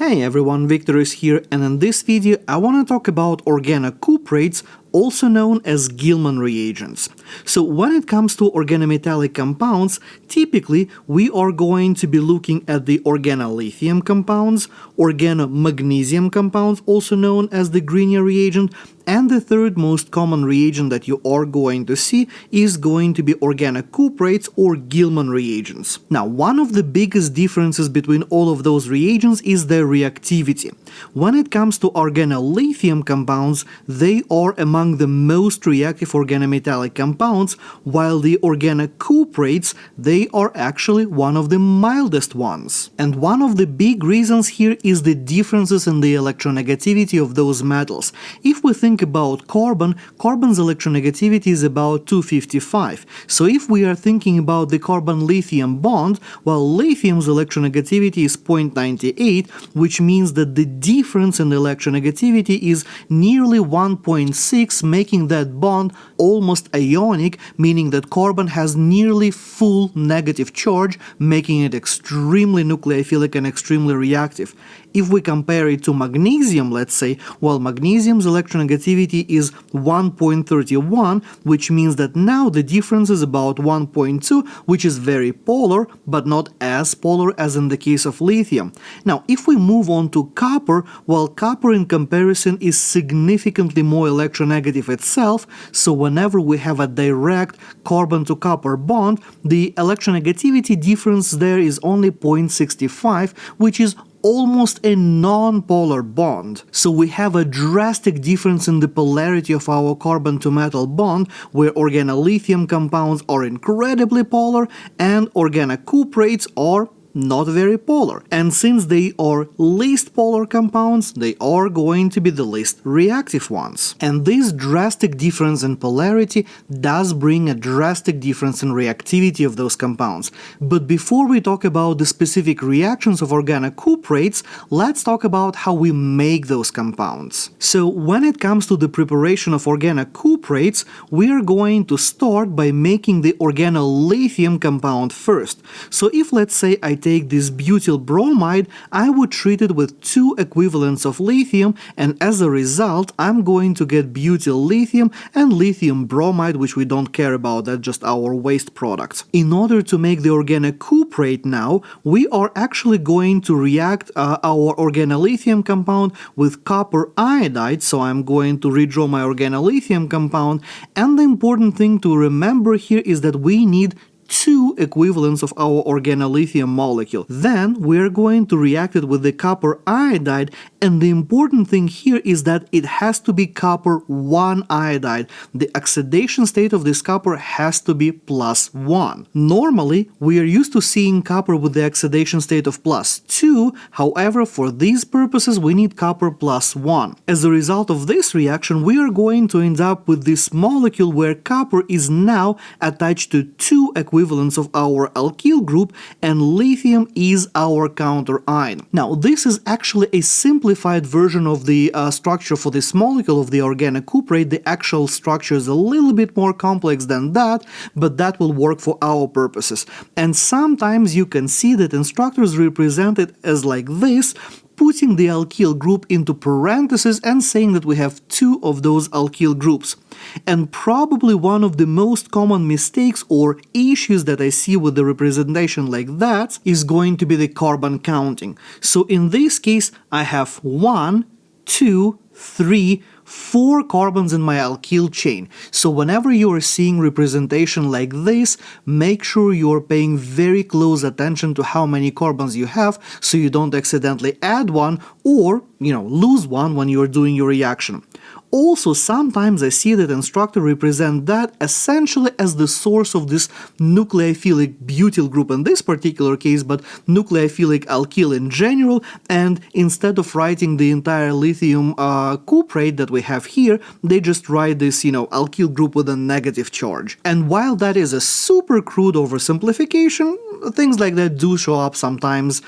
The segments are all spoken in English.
Hey everyone, Victor is here, and in this video I want to talk about organocuprates, also known as Gilman reagents. So when it comes to organometallic compounds, typically we are going to be looking at the organolithium compounds, organomagnesium compounds, also known as the Grignard reagent, and the third most common reagent that you are going to see is going to be organocuprates or Gilman reagents. Now, one of the biggest differences between all of those reagents is their reactivity. When it comes to organolithium compounds, they are among the most reactive organometallic compounds, while the organocuprates, they are actually one of the mildest ones. And one of the big reasons here is the differences in the electronegativity of those metals. If we think about carbon's electronegativity is about 255. So if we are thinking about the carbon-lithium bond, well, lithium's electronegativity is 0.98, which means that the difference in the electronegativity is nearly 1.6, making that bond almost ionic, meaning that carbon has nearly full negative charge, making it extremely nucleophilic and extremely reactive. If we compare it to magnesium, let's say, well, magnesium's electronegativity is 1.31, which means that now the difference is about 1.2, which is very polar, but not as polar as in the case of lithium. Now, if we move on to copper, well, copper in comparison is significantly more electronegative itself, so whenever we have a direct carbon-to-copper bond, the electronegativity difference there is only 0.65, which is almost a non-polar bond. So we have a drastic difference in the polarity of our carbon-to-metal bond, where organolithium compounds are incredibly polar and organocuprates are not very polar. And since they are least polar compounds, they are going to be the least reactive ones. And this drastic difference in polarity does bring a drastic difference in reactivity of those compounds. But before we talk about the specific reactions of organocuprates, let's talk about how we make those compounds. So when it comes to the preparation of organocuprates, we are going to start by making the organolithium compound first. So if, let's say, I take this butyl bromide, I would treat it with 2 equivalents of lithium, and as a result I'm going to get butyl lithium and lithium bromide, which we don't care about, that's just our waste products. In order to make the organocuprate now, we are actually going to react our organolithium compound with copper iodide, so I'm going to redraw my organolithium compound, and the important thing to remember here is that we need 2 equivalents of our organolithium molecule. Then we're going to react it with the copper iodide, and the important thing here is that it has to be copper 1 iodide. The oxidation state of this copper has to be +1. Normally, we are used to seeing copper with the oxidation state of +2, however, for these purposes we need copper +1. As a result of this reaction, we are going to end up with this molecule where copper is now attached to 2 equivalents of our alkyl group, and lithium is our counter ion. Now, this is actually a simplified version of the structure for this molecule of the organocuprate. The actual structure is a little bit more complex than that, but that will work for our purposes. And sometimes you can see that instructors represent it as like this, putting the alkyl group into parentheses and saying that we have 2 of those alkyl groups. And probably one of the most common mistakes or issues that I see with the representation like that is going to be the carbon counting. So in this case, I have 1, 2, 3, 4 carbons in my alkyl chain. So whenever you are seeing representation like this, make sure you are paying very close attention to how many carbons you have, so you don't accidentally add one or, lose one when you are doing your reaction. Also, sometimes I see that instructors represent that essentially as the source of this nucleophilic butyl group in this particular case, but nucleophilic alkyl in general, and instead of writing the entire lithium cuprate that we have here, they just write this, alkyl group with a negative charge. And while that is a super crude oversimplification, things like that do show up sometimes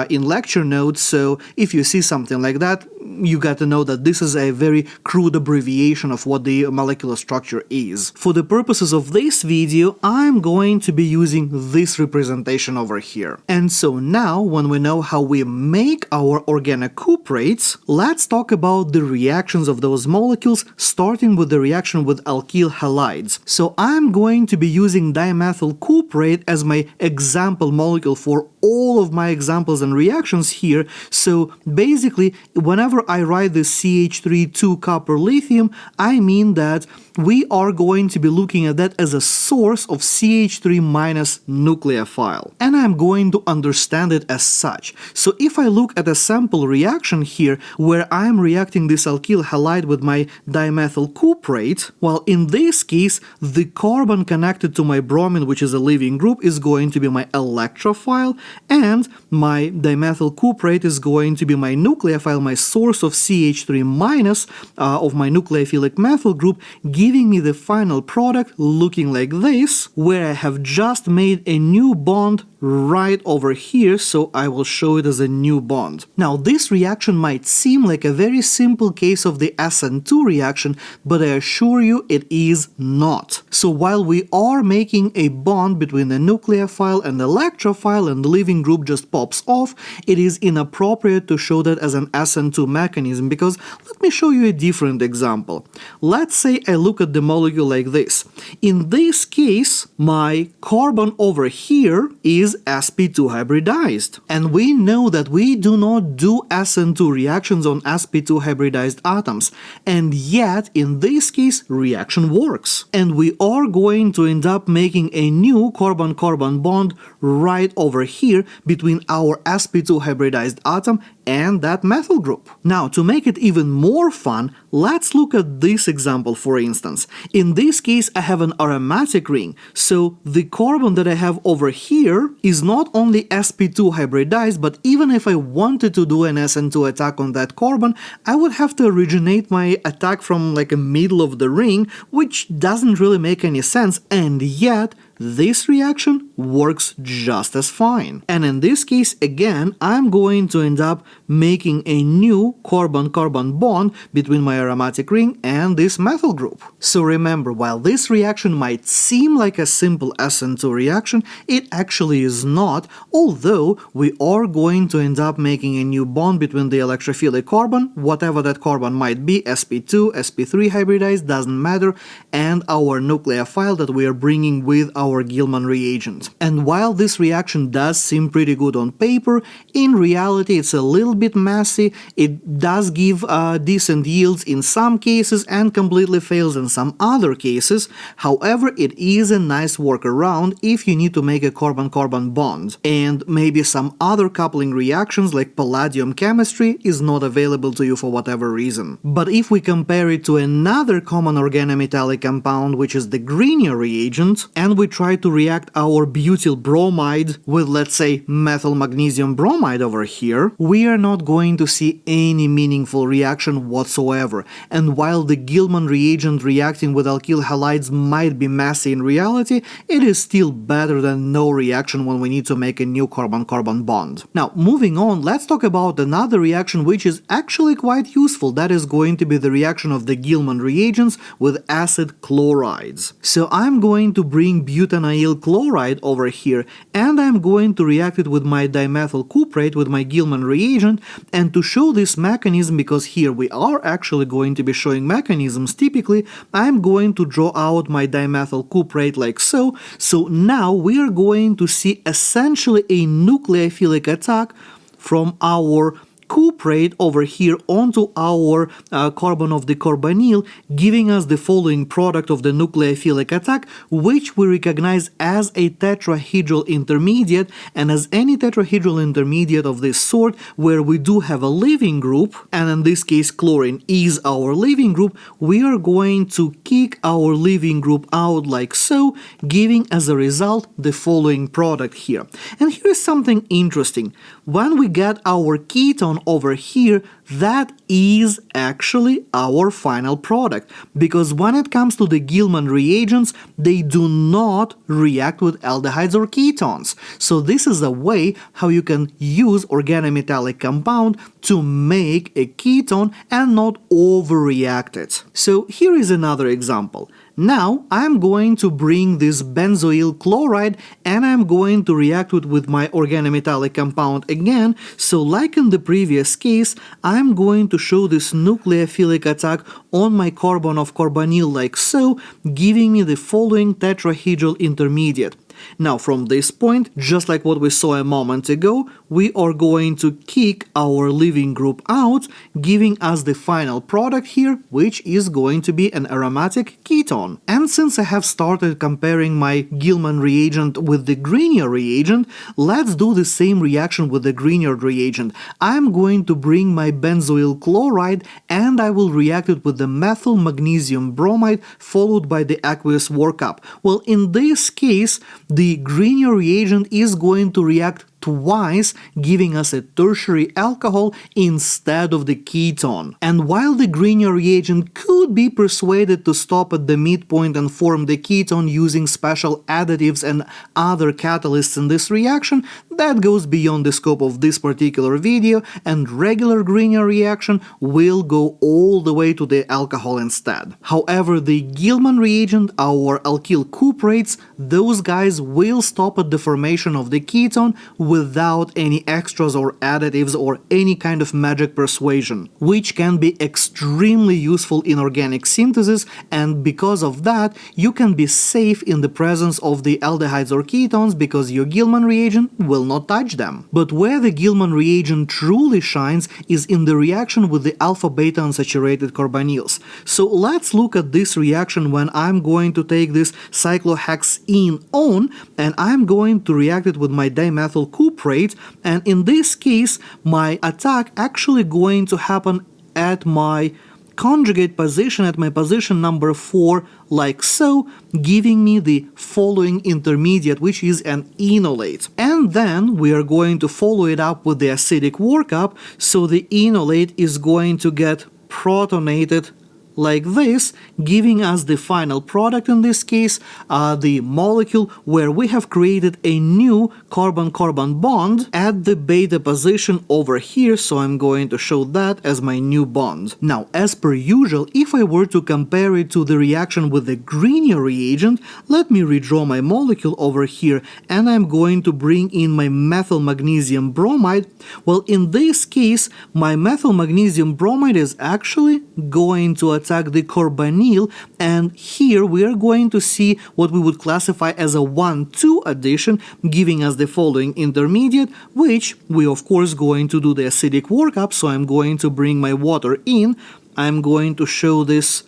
in lecture notes, so if you see something like that, you got to know that this is a very crude abbreviation of what the molecular structure is. For the purposes of this video, I'm going to be using this representation over here. And so now, when we know how we make our organocuprates, let's talk about the reactions of those molecules, starting with the reaction with alkyl halides. So I'm going to be using dimethyl cuprate as my example molecule for all of my examples and reactions here. So basically, whenever I write this CH3 copper lithium, I mean that we are going to be looking at that as a source of CH3 minus nucleophile. And I'm going to understand it as such. So if I look at a sample reaction here, where I'm reacting this alkyl halide with my dimethyl cuprate, well, in this case, the carbon connected to my bromine, which is a leaving group, is going to be my electrophile, and my dimethyl cuprate is going to be my nucleophile, my source of CH3 minus of my nucleophilic methyl group, giving me the final product looking like this, where I have just made a new bond right over here, so I will show it as a new bond. Now, this reaction might seem like a very simple case of the SN2 reaction, but I assure you it is not. So while we are making a bond between the nucleophile and electrophile and the leaving group just pops off, it is inappropriate to show that as an SN2 mechanism, because let me show you a different example. Let's say I look at the molecule like this. In this case, my carbon over here is sp2 hybridized. And we know that we do not do SN2 reactions on sp2 hybridized atoms. And yet, in this case, reaction works. And we are going to end up making a new carbon-carbon bond right over here between our sp2 hybridized atom and that methyl group. Now, to make it even more fun, let's look at this example, for instance. In this case, I have an aromatic ring, so the carbon that I have over here is not only sp2 hybridized, but even if I wanted to do an SN2 attack on that carbon, I would have to originate my attack from like a middle of the ring, which doesn't really make any sense, and yet this reaction works just as fine. And in this case, again, I'm going to end up making a new carbon-carbon bond between my aromatic ring and this methyl group. So remember, while this reaction might seem like a simple SN2 reaction, it actually is not, although we are going to end up making a new bond between the electrophilic carbon, whatever that carbon might be, sp2, sp3 hybridized, doesn't matter, and our nucleophile that we are bringing with our Gilman reagent. And while this reaction does seem pretty good on paper, in reality it's a little bit messy. It does give decent yields in some cases and completely fails in some other cases. However, it is a nice workaround if you need to make a carbon-carbon bond, and maybe some other coupling reactions like palladium chemistry is not available to you for whatever reason. But if we compare it to another common organometallic compound, which is the Grignard reagent, and we try to react our butyl bromide with, let's say, methyl magnesium bromide over here, we are not going to see any meaningful reaction whatsoever. And while the Gilman reagent reacting with alkyl halides might be messy in reality, it is still better than no reaction when we need to make a new carbon-carbon bond. Now, moving on, let's talk about another reaction which is actually quite useful. That is going to be the reaction of the Gilman reagents with acid chlorides. So I'm going to bring butanyl chloride over here, and I'm going to react it with my dimethyl cuprate with my Gilman reagent. And to show this mechanism, because here we are actually going to be showing mechanisms typically, I'm going to draw out my dimethyl cuprate like so. So now we are going to see essentially a nucleophilic attack from our cuprate over here onto our carbon of the carbonyl, giving us the following product of the nucleophilic attack, which we recognize as a tetrahedral intermediate. And as any tetrahedral intermediate of this sort, where we do have a leaving group, and in this case chlorine is our leaving group, we are going to kick our leaving group out like so, giving as a result the following product here. And here is something interesting. When we get our ketone ketone over here, that is actually our final product, because when it comes to the Gilman reagents, they do not react with aldehydes or ketones. So this is a way how you can use organometallic compound to make a ketone and not overreact it. So here is another example. Now I'm going to bring this benzoyl chloride and I'm going to react it with my organometallic compound again. So like in the previous case, I'm going to show this nucleophilic attack on my carbon of carbonyl like so, giving me the following tetrahedral intermediate. Now from this point, just like what we saw a moment ago, we are going to kick our leaving group out, giving us the final product here, which is going to be an aromatic ketone. And since I have started comparing my Gilman reagent with the Grignard reagent, let's do the same reaction with the Grignard reagent. I'm going to bring my benzoyl chloride and I will react it with the methyl magnesium bromide followed by the aqueous workup. Well, in this case, the Grignard reagent is going to react twice, giving us a tertiary alcohol instead of the ketone. And while the Grignard reagent could be persuaded to stop at the midpoint and form the ketone using special additives and other catalysts in this reaction, that goes beyond the scope of this particular video, and regular Grignard reaction will go all the way to the alcohol instead. However, the Gilman reagent, our alkyl cuprates, those guys will stop at the formation of the ketone without any extras or additives or any kind of magic persuasion, which can be extremely useful in organic synthesis, and because of that, you can be safe in the presence of the aldehydes or ketones because your Gilman reagent will not touch them. But where the Gilman reagent truly shines is in the reaction with the alpha-beta unsaturated carbonyls. So let's look at this reaction when I'm going to take this cyclohexene on and I'm going to react it with my dimethyl cuprate, and in this case my attack actually going to happen at my conjugate position, at my position number 4, like so, giving me the following intermediate, which is an enolate. And then we are going to follow it up with the acidic workup, so the enolate is going to get protonated like this, giving us the final product, in this case, the molecule where we have created a new carbon-carbon bond at the beta position over here, so I'm going to show that as my new bond. Now, as per usual, if I were to compare it to the reaction with the Grignard reagent, let me redraw my molecule over here, and I'm going to bring in my methyl magnesium bromide. Well, in this case, my methyl magnesium bromide is actually going to attack the carbonyl, and here we are going to see what we would classify as a 1,2 addition, giving us the following intermediate, which we of course going to do the acidic workup, so I'm going to bring my water in, I'm going to show this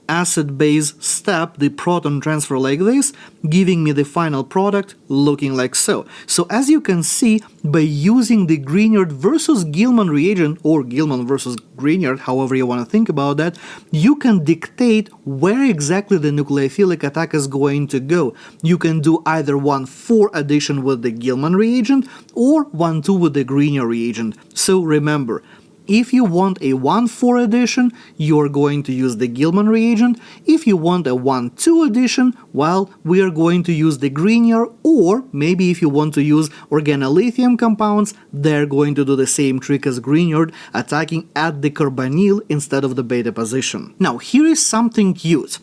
acid-base step, the proton transfer like this, giving me the final product looking like so. So as you can see, by using the Grignard versus Gilman reagent, or Gilman versus Grignard, however you want to think about that, you can dictate where exactly the nucleophilic attack is going to go. You can do either 1,4 addition with the Gilman reagent or 1,2 with the Grignard reagent. So remember, if you want a 1,4 addition, you're going to use the Gilman reagent. If you want a 1,2 addition, well, we are going to use the Grignard, or maybe if you want to use organolithium compounds, they're going to do the same trick as Grignard, attacking at the carbonyl instead of the beta position. Now, here is something cute.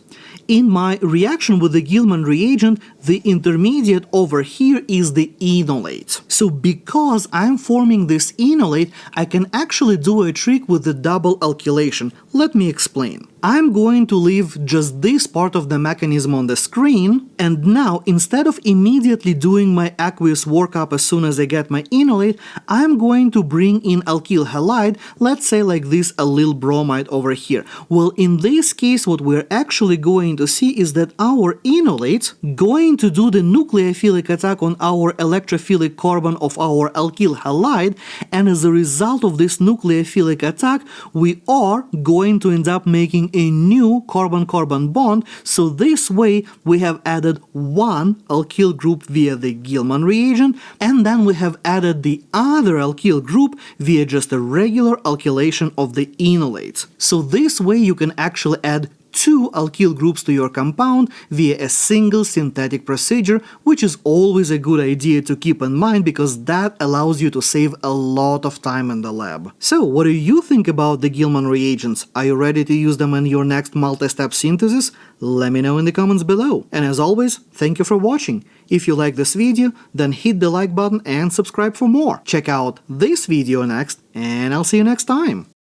In my reaction with the Gilman reagent, the intermediate over here is the enolate. So because I'm forming this enolate, I can actually do a trick with the double alkylation. Let me explain. I'm going to leave just this part of the mechanism on the screen, and now instead of immediately doing my aqueous workup as soon as I get my enolate, I'm going to bring in alkyl halide, let's say like this allyl bromide over here. Well, in this case, what we're actually going to see is that our enolate going to do the nucleophilic attack on our electrophilic carbon of our alkyl halide, and as a result of this nucleophilic attack, we are going to end up making a new carbon-carbon bond, so this way we have added one alkyl group via the Gilman reagent, and then we have added the other alkyl group via just a regular alkylation of the enolates. So this way you can actually add two alkyl groups to your compound via a single synthetic procedure, which is always a good idea to keep in mind because that allows you to save a lot of time in the lab. So, what do you think about the Gilman reagents? Are you ready to use them in your next multi-step synthesis? Let me know in the comments below. And as always, thank you for watching. If you like this video, then hit the like button and subscribe for more. Check out this video next, and I'll see you next time.